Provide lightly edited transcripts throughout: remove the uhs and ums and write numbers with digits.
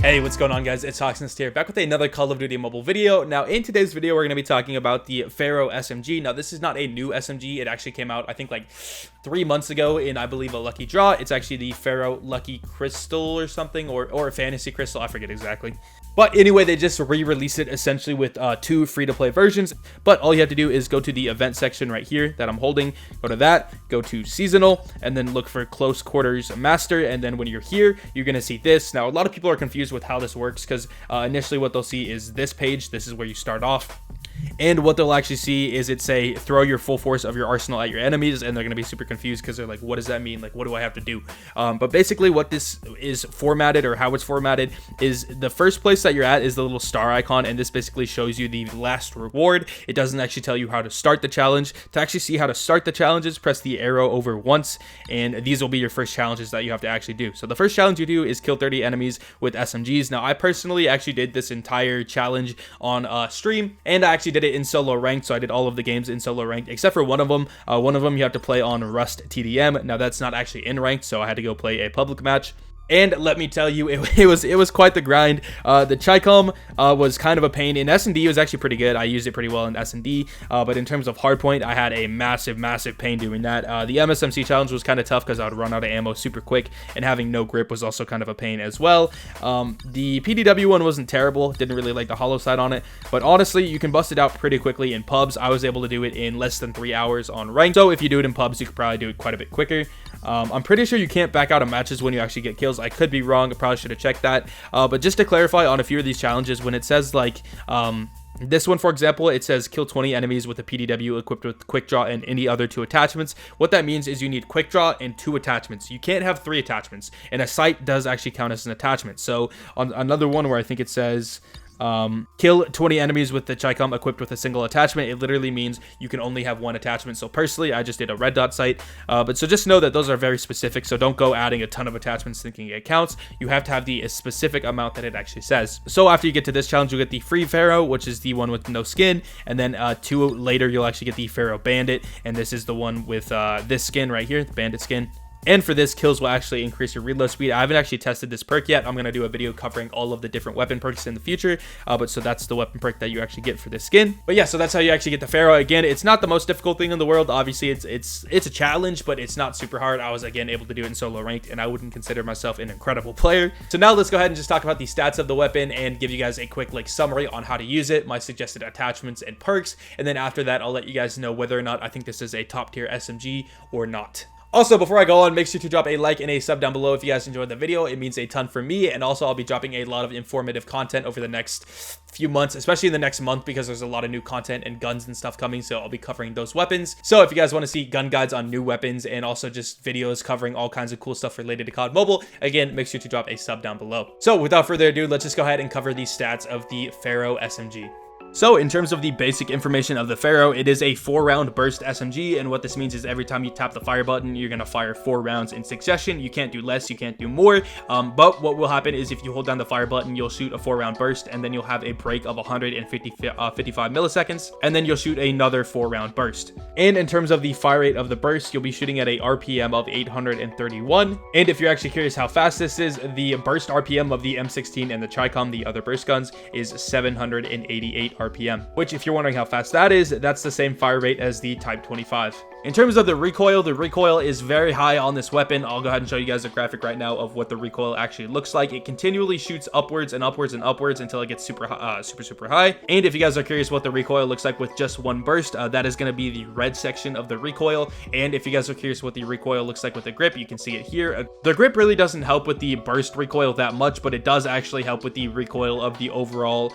Hey, what's going on, guys? It's HawksNest here, back with another Call of Duty Mobile video. Now, in today's video, we're going to be talking about the Pharo SMG. Now, this is not a new SMG. It actually came out, I think, like 3 months ago in, I believe, a Lucky Draw. It's actually the Pharo Lucky Crystal or something, or a Fantasy Crystal. I forget exactly. But anyway, they just re-released it essentially with 2 free-to-play versions. But all you have to do is go to the event section right here that I'm holding. Go to that, go to Seasonal, and then look for Close Quarters Master. And then when you're here, you're going to see this. Now, a lot of people are confused with how this works because initially what they'll see is this page. This is where you start off. And what they'll actually see is it say throw your full force of your arsenal at your enemies, and they're going to be super confused because they're like, what does that mean? Like, what do I have to do? But basically what this is formatted, or how it's formatted, is the first place that you're at is the little star icon, and this basically shows you the last reward. It doesn't actually tell you how to start the challenge. To actually see how to start the challenges, press the arrow over once, and these will be your first challenges that you have to actually do. So the first challenge you do is kill 30 enemies with SMGs. Now, I personally actually did this entire challenge on stream, and I actually did it in solo ranked, so I did all of the games in solo ranked except for one of them. One of them you have to play on Rust TDM. Now, that's not actually in ranked, so I had to go play a public match. And let me tell you, it was quite the grind. The CODM was kind of a pain. In S&D, it was actually pretty good. I used it pretty well in S&D. But in terms of hardpoint, I had a massive pain doing that. The MSMC challenge was kind of tough because I would run out of ammo super quick, and having no grip was also kind of a pain as well. The PDW one wasn't terrible. Didn't really like the hollow side on it. But honestly, you can bust it out pretty quickly in pubs. I was able to do it in less than 3 hours on ranked. So if you do it in pubs, you could probably do it quite a bit quicker. I'm pretty sure you can't back out of matches when you actually get kills. I could be wrong. I probably should have checked that. But just to clarify on a few of these challenges, when it says like this one, for example, it says kill 20 enemies with a PDW equipped with quick draw and any other 2 attachments. What that means is you need quick draw and 2 attachments. You can't have 3 attachments, and a sight does actually count as an attachment. So on another one where I think it says kill 20 enemies with the CODM equipped with a single attachment, it literally means you can only have 1 attachment. So personally, I just did a red dot sight, but so just know that those are very specific, so don't go adding a ton of attachments thinking it counts. You have to have the specific amount that it actually says. So after you get to this challenge, you'll get the free Pharo, which is the one with no skin, and then 2 later you'll actually get the Pharo Bandit, and this is the one with this skin right here, the bandit skin. And for this, kills will actually increase your reload speed. I haven't actually tested this perk yet. I'm going to do a video covering all of the different weapon perks in the future. But so that's the weapon perk that you actually get for this skin. But yeah, so that's how you actually get the Pharo. Again, it's not the most difficult thing in the world. Obviously, it's a challenge, but it's not super hard. I was, again, able to do it in solo ranked, and I wouldn't consider myself an incredible player. So now let's go ahead and just talk about the stats of the weapon and give you guys a quick summary on how to use it, my suggested attachments and perks. And then after that, I'll let you guys know whether or not I think this is a top tier SMG or not. Also, before I go on, make sure to drop a like and a sub down below if you guys enjoyed the video. It means a ton for me, and also I'll be dropping a lot of informative content over the next few months, especially in the next month, because there's a lot of new content and guns and stuff coming, so I'll be covering those weapons. So if you guys want to see gun guides on new weapons and also just videos covering all kinds of cool stuff related to COD Mobile, again, make sure to drop a sub down below. So without further ado, let's just go ahead and cover the stats of the Pharo SMG. So in terms of the basic information of the Pharo, it is a 4-round burst SMG, and what this means is every time you tap the fire button, you're going to fire 4 rounds in succession. You can't do less, you can't do more, but what will happen is if you hold down the fire button, you'll shoot a 4-round burst, and then you'll have a break of 155 milliseconds, and then you'll shoot another 4-round burst. And in terms of the fire rate of the burst, you'll be shooting at a RPM of 831, and if you're actually curious how fast this is, the burst RPM of the M16 and the CODM, the other burst guns, is 788 RPM, which if you're wondering how fast that is, that's the same fire rate as the Type 25. In terms of the recoil is very high on this weapon. I'll go ahead and show you guys a graphic right now of what the recoil actually looks like. It continually shoots upwards and upwards and upwards until it gets super high. And if you guys are curious what the recoil looks like with just 1 burst, that is going to be the red section of the recoil. And if you guys are curious what the recoil looks like with the grip, you can see it here. The grip really doesn't help with the burst recoil that much, but it does actually help with the recoil of the overall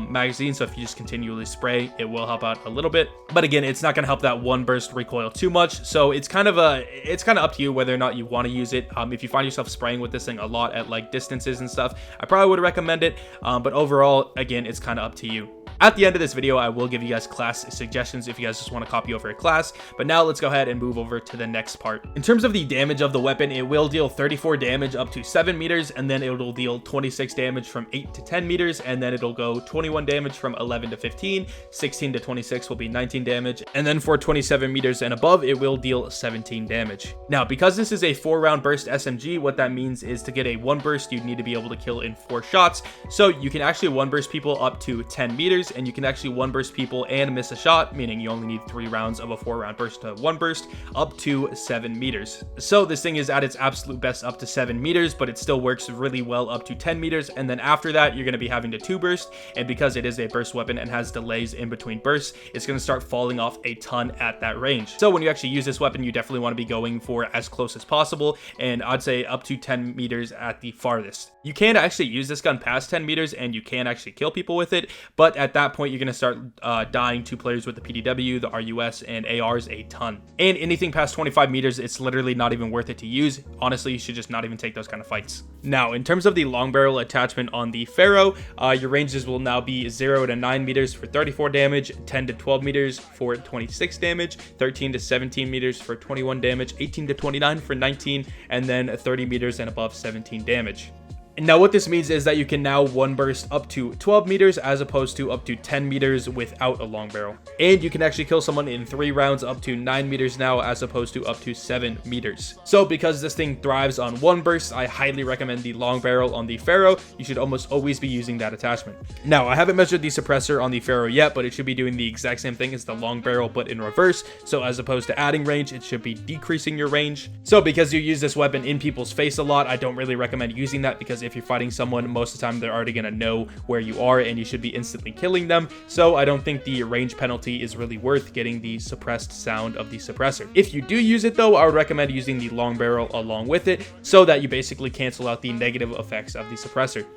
magazine. So if you just continually spray, it will help out a little bit. But again, it's not going to help that 1 burst recoil too much, so it's kind of up to you whether or not you want to use it. If you find yourself spraying with this thing a lot at distances and stuff, I probably would recommend it, but overall, again, it's kind of up to you. At the end of this video, I will give you guys class suggestions if you guys just want to copy over a class, but now let's go ahead and move over to the next part. In terms of the damage of the weapon, it will deal 34 damage up to 7 meters, and then it'll deal 26 damage from 8 to 10 meters, and then it'll go 21 damage from 11 to 15, 16 to 26 will be 19 damage, and then for 27 meters and above, it will deal 17 damage. Now, because this is a 4-round burst SMG, what that means is to get a 1 burst, you'd need to be able to kill in 4 shots, so you can actually 1 burst people up to 10 meters, and you can actually 1 burst people and miss a shot, meaning you only need 3 rounds of a 4-round burst to 1 burst, up to 7 meters. So this thing is at its absolute best up to 7 meters, but it still works really well up to 10 meters, and then after that, you're going to be having to 2 burst, and because it is a burst weapon and has delays in between bursts, it's going to start falling off a ton at that range. So when you actually use this weapon, you definitely want to be going for as close as possible, and I'd say up to 10 meters at the farthest. You can actually use this gun past 10 meters, and you can actually kill people with it, but at that point, you're going to start dying to players with the PDW, the RUS, and ARs a ton. And anything past 25 meters, it's literally not even worth it to use. Honestly, you should just not even take those kind of fights. Now, in terms of the long barrel attachment on the Pharo, your ranges will now be 0 to 9 meters for 34 damage, 10 to 12 meters for 26 damage, 13 to 17 meters for 21 damage, 18 to 29 for 19, and then 30 meters and above 17 damage. And now what this means is that you can now 1 burst up to 12 meters as opposed to up to 10 meters without a long barrel. And you can actually kill someone in 3 rounds up to 9 meters now as opposed to up to 7 meters. So because this thing thrives on 1 burst, I highly recommend the long barrel on the Pharo. You should almost always be using that attachment. Now, I haven't measured the suppressor on the Pharo yet, but it should be doing the exact same thing as the long barrel but in reverse. So as opposed to adding range, it should be decreasing your range. So because you use this weapon in people's face a lot, I don't really recommend using that because if you're fighting someone, most of the time they're already going to know where you are and you should be instantly killing them. So I don't think the range penalty is really worth getting the suppressed sound of the suppressor. If you do use it though, I would recommend using the long barrel along with it so that you basically cancel out the negative effects of the suppressor.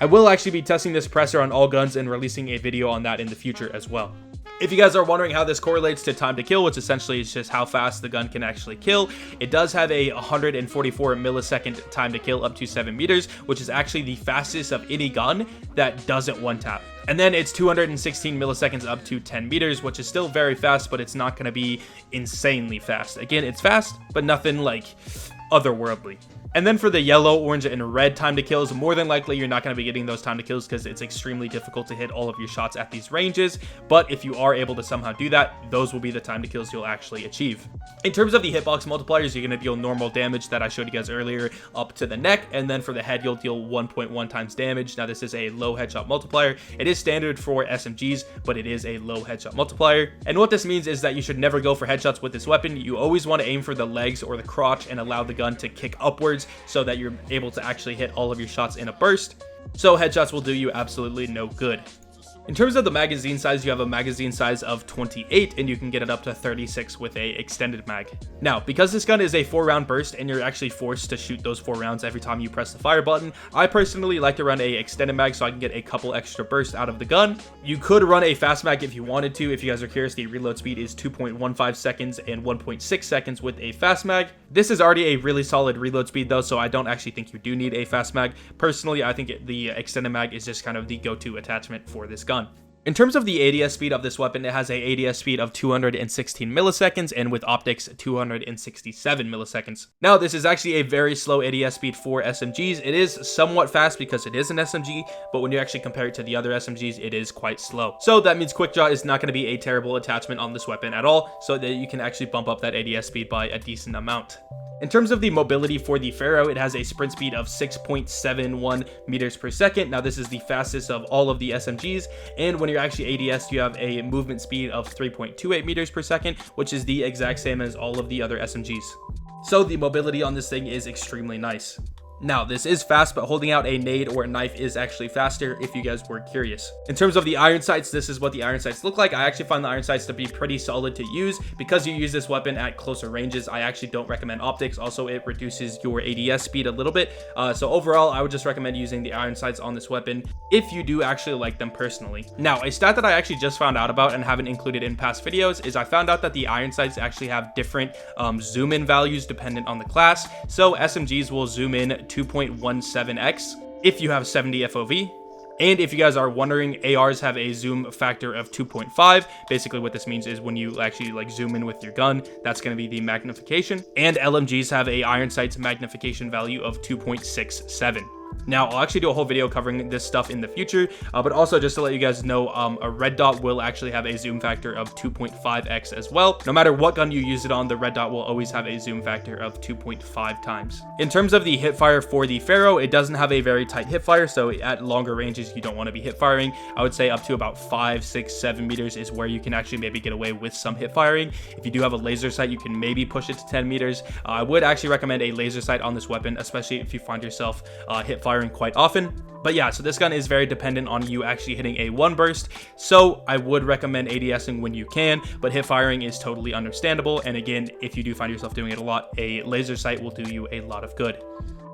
I will actually be testing the suppressor on all guns and releasing a video on that in the future as well. If you guys are wondering how this correlates to time to kill, which essentially is just how fast the gun can actually kill, it does have a 144 millisecond time to kill up to 7 meters, which is actually the fastest of any gun that doesn't one tap. And then it's 216 milliseconds up to 10 meters, which is still very fast, but it's not going to be insanely fast. Again, it's fast, but nothing like otherworldly. And then for the yellow, orange, and red time to kills, more than likely you're not going to be getting those time to kills because it's extremely difficult to hit all of your shots at these ranges. But if you are able to somehow do that, those will be the time to kills you'll actually achieve. In terms of the hitbox multipliers, you're going to deal normal damage that I showed you guys earlier up to the neck. And then for the head, you'll deal 1.1 times damage. Now this is a low headshot multiplier. It is standard for SMGs, but it is a low headshot multiplier. And what this means is that you should never go for headshots with this weapon. You always want to aim for the legs or the crotch and allow the gun to kick upwards so that you're able to actually hit all of your shots in a burst. So headshots will do you absolutely no good. In terms of the magazine size, you have a magazine size of 28 and you can get it up to 36 with a extended mag. Now, because this gun is a 4-round burst and you're actually forced to shoot those 4 rounds every time you press the fire button, I personally like to run a extended mag so I can get a couple extra bursts out of the gun. You could run a fast mag if you wanted to. If you guys are curious, the reload speed is 2.15 seconds and 1.6 seconds with a fast mag. This is already a really solid reload speed though, so I don't actually think you do need a fast mag. Personally, I think the extended mag is just kind of the go-to attachment for this gun. In terms of the ADS speed of this weapon, it has a ADS speed of 216 milliseconds and with optics 267 milliseconds. Now, this is actually a very slow ADS speed for SMGs. It is somewhat fast because it is an SMG, but when you actually compare it to the other SMGs, it is quite slow. So that means quick draw is not going to be a terrible attachment on this weapon at all, so that you can actually bump up that ADS speed by a decent amount. In terms of the mobility for the Pharo, it has a sprint speed of 6.71 meters per second. Now, this is the fastest of all of the SMGs, and when you're actually ADS, you have a movement speed of 3.28 meters per second, which is the exact same as all of the other SMGs. So the mobility on this thing is extremely nice. Now, this is fast, but holding out a nade or a knife is actually faster if you guys were curious. In terms of the iron sights, this is what the iron sights look like. I actually find the iron sights to be pretty solid to use. Because you use this weapon at closer ranges, I actually don't recommend optics. Also, it reduces your ADS speed a little bit. So overall, I would just recommend using the iron sights on this weapon if you do actually like them personally. Now, a stat that I actually just found out about and haven't included in past videos is I found out that the iron sights actually have different zoom in values dependent on the class. So SMGs will zoom in 2.17x if you have 70 FOV, And if you guys are wondering, ARs have a zoom factor of 2.5. Basically what this means is when you actually like zoom in with your gun, that's going to be the magnification. And LMGs have a iron sights magnification value of 2.67. Now, I'll actually do a whole video covering this stuff in the future, but also just to let you guys know, a red dot will actually have a zoom factor of 2.5x as well. No matter what gun you use it on, the red dot will always have a zoom factor of 2.5 times. In terms of the hipfire for the Pharo, it doesn't have a very tight hipfire, so at longer ranges, you don't want to be hipfiring. I would say up to about 5, 6, 7 meters is where you can actually maybe get away with some hipfiring. If you do have a laser sight, you can maybe push it to 10 meters. I would actually recommend a laser sight on this weapon, especially if you find yourself hipfiring quite often. But yeah, so this gun is very dependent on you actually hitting a one burst, so I would recommend ADSing when you can, but hip firing is totally understandable. And again, if you do find yourself doing it a lot, a laser sight will do you a lot of good.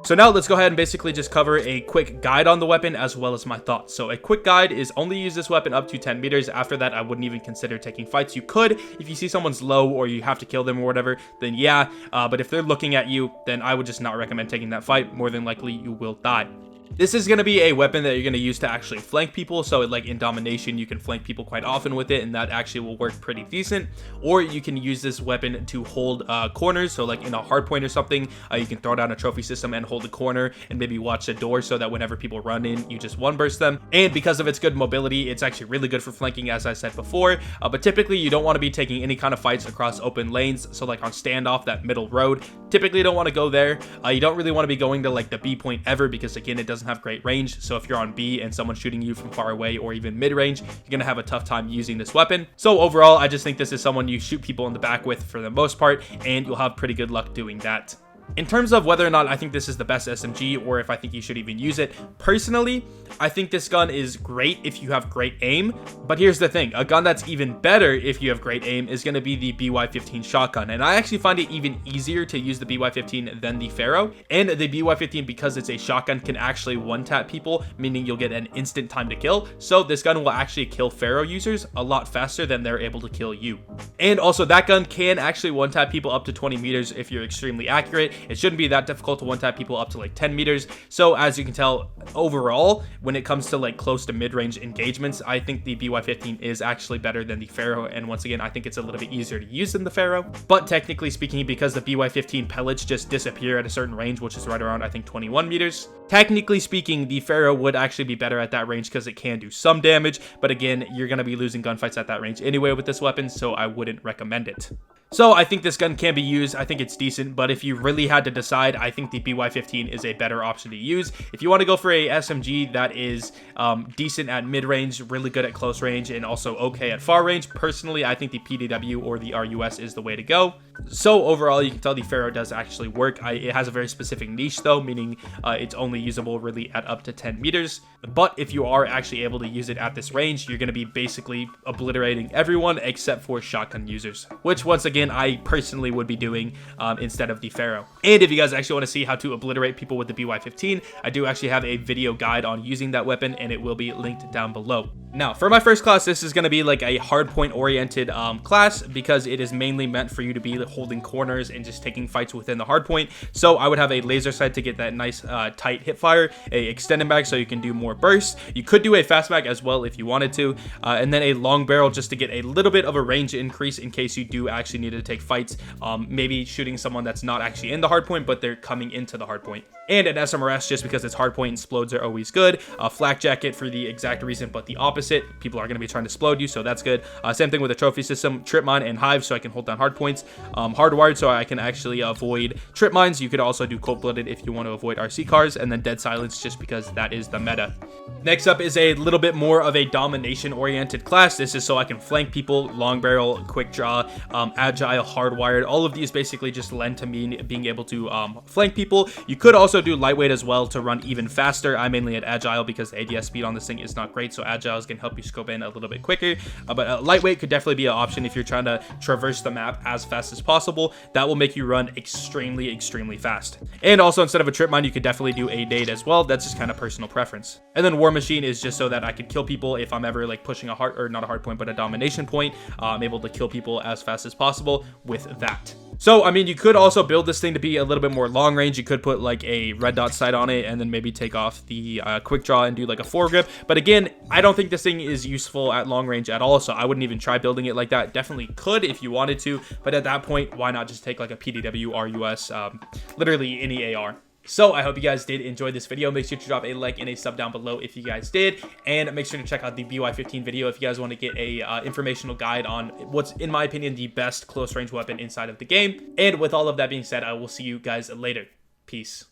So now let's go ahead and basically just cover a quick guide on the weapon as well as my thoughts. So a quick guide is only use this weapon up to 10 meters. After that, I wouldn't even consider taking fights. You could, if you see someone's low or you have to kill them or whatever, then yeah. But if they're looking at you, then I would just not recommend taking that fight. More than likely, you will die. This is going to be a weapon that you're going to use to actually flank people. So like in domination, you can flank people quite often with it, and that actually will work pretty decent. Or you can use this weapon to hold corners. So like in a hardpoint or something, you can throw down a trophy system and hold the corner and maybe watch the door so that whenever people run in, you just one burst them. And because of its good mobility, it's actually really good for flanking, as I said before. But typically you don't want to be taking any kind of fights across open lanes. So like on standoff, that middle road, typically you don't want to go there. You don't really want to be going to like the B point ever, because again, it doesn't have great range. So if you're on B and someone's shooting you from far away or even mid-range, you're gonna have a tough time using this weapon. So overall, I just think this is someone you shoot people in the back with for the most part, and you'll have pretty good luck doing that. In terms of whether or not I think this is the best SMG or if I think you should even use it, personally, I think this gun is great if you have great aim. But here's the thing, a gun that's even better if you have great aim is going to be the BY-15 shotgun. And I actually find it even easier to use the BY-15 than the Pharo. And the BY-15, because it's a shotgun, can actually one-tap people, meaning you'll get an instant time to kill. So this gun will actually kill Pharo users a lot faster than they're able to kill you. And also that gun can actually one-tap people up to 20 meters if you're extremely accurate. It shouldn't be that difficult to one-tap people up to like 10 meters. So as you can tell, overall, when it comes to like close to mid-range engagements, I think the BY-15 is actually better than the Pharo. And once again, I think it's a little bit easier to use than the Pharo. But technically speaking, because the BY-15 pellets just disappear at a certain range, which is right around, I think, 21 meters, technically speaking, the Pharo would actually be better at that range because it can do some damage. But again, you're going to be losing gunfights at that range anyway with this weapon, so I wouldn't recommend it. So I think this gun can be used. I think it's decent, but if you really had to decide, I think the BY-15 is a better option to use. If you want to go for a SMG that is decent at mid-range, really good at close range, and also okay at far range, personally, I think the PDW or the RUS is the way to go. So overall, you can tell the Pharo does actually work. It has a very specific niche though, meaning it's only usable really at up to 10 meters. But if you are actually able to use it at this range, you're going to be basically obliterating everyone except for shotgun users, which once again, I personally would be doing instead of the Pharo. And if you guys actually want to see how to obliterate people with the BY-15, I do actually have a video guide on using that weapon, and it will be linked down below. Now, for my first class, this is going to be like a hardpoint oriented class, because it is mainly meant for you to be holding corners and just taking fights within the hardpoint. So I would have a laser sight to get that nice tight hip fire, a extended mag so you can do more bursts. You could do a fast mag as well if you wanted to, and then a long barrel just to get a little bit of a range increase in case you do actually need to take fights, maybe shooting someone that's not actually in the hardpoint but they're coming into the hardpoint. And an SMRS just because it's hardpoint and explodes are always good. A flak jacket for the exact reason but the opposite. People are going to be trying to explode you, so that's good. Same thing with a trophy system, trip mine and hive so I can hold down hardpoints. Hardwired so I can actually avoid trip mines. You could also do cold-blooded if you want to avoid RC cars, and then dead silence just because that is the meta. Next up is a little bit more of a domination oriented class. This is so I can flank people, long barrel, quick draw, agile, hardwired. All of these basically just lend to me being able to flank people. You could also do lightweight as well to run even faster. I'm mainly at agile because the ADS speed on this thing is not great, so agile is going to help you scope in a little bit quicker. But lightweight could definitely be an option if you're trying to traverse the map as fast as possible. That will make you run extremely fast. And also, instead of a trip mine, you could definitely do a nade as well. That's just kind of personal preference. And then war machine is just so that I could kill people if I'm ever like pushing a hard, or not a hard point, but a domination point. I'm able to kill people as fast as possible with that. So, I mean, you could also build this thing to be a little bit more long range. You could put like a red dot sight on it and then maybe take off the quick draw and do like a foregrip. But again, I don't think this thing is useful at long range at all. So I wouldn't even try building it like that. Definitely could if you wanted to. But at that point, why not just take like a PDW, RUS, literally any AR. So I hope you guys did enjoy this video. Make sure to drop a like and a sub down below if you guys did, and make sure to check out the BY15 video if you guys want to get a informational guide on what's, in my opinion, the best close range weapon inside of the game. And with all of that being said, I will see you guys later. Peace.